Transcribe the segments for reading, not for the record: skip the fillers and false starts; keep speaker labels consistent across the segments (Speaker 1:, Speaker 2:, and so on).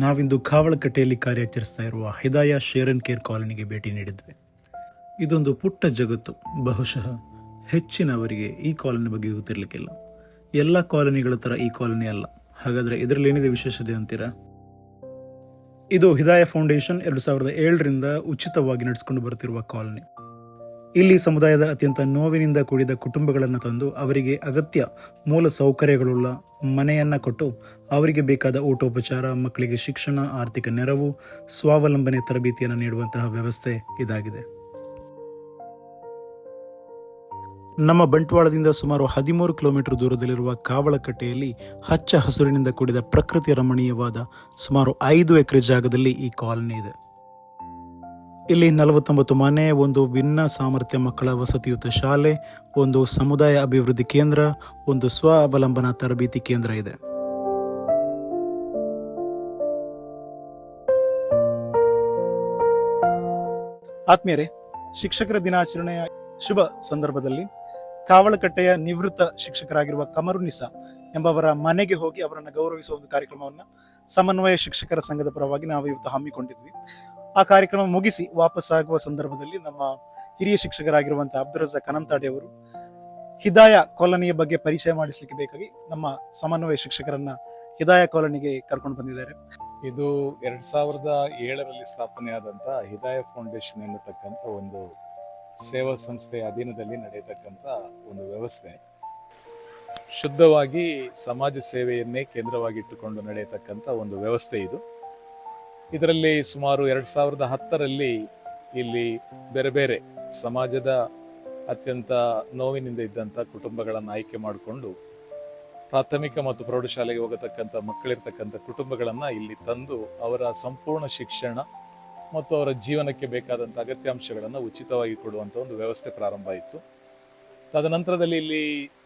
Speaker 1: ನಾವಿಂದು ಕಾವಳಕಟ್ಟೆಯಲ್ಲಿ ಕಾರ್ಯಾಚರಿಸ್ತಾ ಇರುವ Hidaya share and care ಕಾಲೋನಿಗೆ ಭೇಟಿ ನೀಡಿದ್ವಿ. ಇದೊಂದು ಪುಟ್ಟ ಜಗತ್ತು. ಬಹುಶಃ ಹೆಚ್ಚಿನವರಿಗೆ ಈ ಕಾಲೋನಿ ಬಗ್ಗೆ ಗೊತ್ತಿರಲಿಕ್ಕಿಲ್ಲ. ಎಲ್ಲ ಕಾಲೋನಿಗಳ ಥರ ಈ ಕಾಲೋನಿ ಅಲ್ಲ. ಹಾಗಾದರೆ ಇದರಲ್ಲಿ ಏನಿದೆ ವಿಶೇಷತೆ ಅಂತೀರಾ? ಇದು ಹಿದಾಯ ಫೌಂಡೇಶನ್ 2007ರಿಂದ ಉಚಿತವಾಗಿ ನಡೆಸಿಕೊಂಡು ಬರುತ್ತಿರುವ ಕಾಲೋನಿ. ಇಲ್ಲಿ ಸಮುದಾಯದ ಅತ್ಯಂತ ನೋವಿನಿಂದ ಕೂಡಿದ ಕುಟುಂಬಗಳನ್ನು ತಂದು ಅವರಿಗೆ ಅಗತ್ಯ ಮೂಲ ಸೌಕರ್ಯಗಳುಳ್ಳ ಮನೆಯನ್ನು ಕೊಟ್ಟು ಅವರಿಗೆ ಬೇಕಾದ ಊಟೋಪಚಾರ, ಮಕ್ಕಳಿಗೆ ಶಿಕ್ಷಣ, ಆರ್ಥಿಕ ನೆರವು, ಸ್ವಾವಲಂಬನೆ ತರಬೇತಿಯನ್ನು ನೀಡುವಂತಹ ವ್ಯವಸ್ಥೆ ಇದಾಗಿದೆ. ನಮ್ಮ ಬಂಟ್ವಾಳದಿಂದ ಸುಮಾರು 13 ಕಿಲೋಮೀಟರ್ ದೂರದಲ್ಲಿರುವ ಕಾವಳಕಟ್ಟೆಯಲ್ಲಿ ಹಚ್ಚ ಹಸುರಿನಿಂದ ಕೂಡಿದ ಪ್ರಕೃತಿ ರಮಣೀಯವಾದ ಸುಮಾರು 5 ಎಕರೆ ಜಾಗದಲ್ಲಿ ಈ ಕಾಲೋನಿ ಇದೆ. ಇಲ್ಲಿ 49 ಮನೆ, ಒಂದು ಭಿನ್ನ ಸಾಮರ್ಥ್ಯ ಮಕ್ಕಳ ವಸತಿಯುತ ಶಾಲೆ, ಒಂದು ಸಮುದಾಯ ಅಭಿವೃದ್ಧಿ ಕೇಂದ್ರ, ಒಂದು ಸ್ವಾವಲಂಬನಾ ತರಬೇತಿ ಕೇಂದ್ರ ಇದೆ. ಆತ್ಮೀಯರೇ, ಶಿಕ್ಷಕರ ದಿನಾಚರಣೆಯ ಶುಭ ಸಂದರ್ಭದಲ್ಲಿ ಕಾವಳಕಟ್ಟೆಯ ನಿವೃತ್ತ ಶಿಕ್ಷಕರಾಗಿರುವ ಕಮರುನಿಸಾ ಎಂಬವರ ಮನೆಗೆ ಹೋಗಿ ಅವರನ್ನು ಗೌರವಿಸುವ ಒಂದು ಕಾರ್ಯಕ್ರಮವನ್ನು ಸಮನ್ವಯ ಶಿಕ್ಷಕರ ಸಂಘದ ಪರವಾಗಿ ನಾವು ಇವತ್ತು ಹಮ್ಮಿಕೊಂಡಿದ್ವಿ. ಆ ಕಾರ್ಯಕ್ರಮ ಮುಗಿಸಿ ವಾಪಸ್ಸಾಗುವ ಸಂದರ್ಭದಲ್ಲಿ ನಮ್ಮ ಹಿರಿಯ ಶಿಕ್ಷಕರಾಗಿರುವಂತಹ ಅಬ್ದುಲ್ ರಜಾಕ್ ಅನಂತಾಡಿ ಅವರು ಹಿದಾಯ ಕಾಲೋನಿಯ ಬಗ್ಗೆ ಪರಿಚಯ ಮಾಡಿಸ್ಲಿಕ್ಕೆ ಬೇಕಾಗಿ ನಮ್ಮ ಸಮನ್ವಯ ಶಿಕ್ಷಕರನ್ನ ಹಿದಾಯ ಕಾಲೋನಿಗೆ ಕರ್ಕೊಂಡು ಬಂದಿದ್ದಾರೆ.
Speaker 2: ಇದು 2007ರಲ್ಲಿ ಸ್ಥಾಪನೆಯಾದಂಥ ಹಿದಾಯ ಫೌಂಡೇಶನ್ ಎನ್ನತಕ್ಕಂಥ ಒಂದು ಸೇವಾ ಸಂಸ್ಥೆಯ ಅಧೀನದಲ್ಲಿ ನಡೆಯತಕ್ಕಂಥ ಒಂದು ವ್ಯವಸ್ಥೆ. ಶುದ್ಧವಾಗಿ ಸಮಾಜ ಸೇವೆಯನ್ನೇ ಕೇಂದ್ರವಾಗಿಟ್ಟುಕೊಂಡು ನಡೆಯತಕ್ಕಂಥ ಒಂದು ವ್ಯವಸ್ಥೆ ಇದು. ಇದರಲ್ಲಿ ಸುಮಾರು 2010ರಲ್ಲಿ ಇಲ್ಲಿ ಬೇರೆ ಬೇರೆ ಸಮಾಜದ ಅತ್ಯಂತ ನೋವಿನಿಂದ ಇದ್ದಂಥ ಕುಟುಂಬಗಳನ್ನು ಆಯ್ಕೆ ಮಾಡಿಕೊಂಡು ಪ್ರಾಥಮಿಕ ಮತ್ತು ಪ್ರೌಢಶಾಲೆಗೆ ಹೋಗತಕ್ಕಂಥ ಮಕ್ಕಳಿರ್ತಕ್ಕಂಥ ಕುಟುಂಬಗಳನ್ನು ಇಲ್ಲಿ ತಂದು ಅವರ ಸಂಪೂರ್ಣ ಶಿಕ್ಷಣ ಮತ್ತು ಅವರ ಜೀವನಕ್ಕೆ ಬೇಕಾದಂಥ ಅಗತ್ಯಾಂಶಗಳನ್ನು ಉಚಿತವಾಗಿ ಕೊಡುವಂಥ ಒಂದು ವ್ಯವಸ್ಥೆ ಪ್ರಾರಂಭ ಆಯಿತು. ತದನಂತರದಲ್ಲಿ ಇಲ್ಲಿ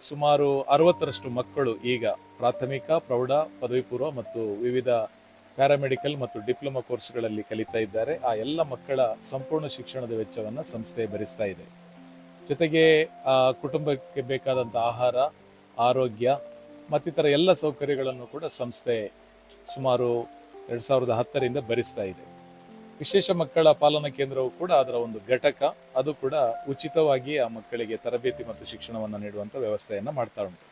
Speaker 2: ಸುಮಾರು 60ರಷ್ಟು ಮಕ್ಕಳು ಈಗ ಪ್ರಾಥಮಿಕ, ಪ್ರೌಢ, ಪದವಿ ಪೂರ್ವ ಮತ್ತು ವಿವಿಧ ಪ್ಯಾರಾಮೆಡಿಕಲ್ ಮತ್ತು ಡಿಪ್ಲೊಮಾ ಕೋರ್ಸ್ಗಳಲ್ಲಿ ಕಲಿತಾ ಇದ್ದಾರೆ. ಆ ಎಲ್ಲ ಮಕ್ಕಳ ಸಂಪೂರ್ಣ ಶಿಕ್ಷಣದ ವೆಚ್ಚವನ್ನು ಸಂಸ್ಥೆ ಭರಿಸ್ತಾ ಇದೆ. ಜೊತೆಗೆ ಆ ಕುಟುಂಬಕ್ಕೆ ಬೇಕಾದಂಥ ಆಹಾರ, ಆರೋಗ್ಯ ಮತ್ತಿತರ ಎಲ್ಲ ಸೌಕರ್ಯಗಳನ್ನು ಕೂಡ ಸಂಸ್ಥೆ ಸುಮಾರು 2010ರಿಂದ ಭರಿಸ್ತಾ ಇದೆ. ವಿಶೇಷ ಮಕ್ಕಳ ಪಾಲನಾ ಕೇಂದ್ರವು ಕೂಡ ಅದರ ಒಂದು ಘಟಕ. ಅದು ಕೂಡ ಉಚಿತವಾಗಿ ಆ ಮಕ್ಕಳಿಗೆ ತರಬೇತಿ ಮತ್ತು ಶಿಕ್ಷಣವನ್ನು ನೀಡುವಂಥ ವ್ಯವಸ್ಥೆಯನ್ನು ಮಾಡ್ತಾ ಉಂಟು.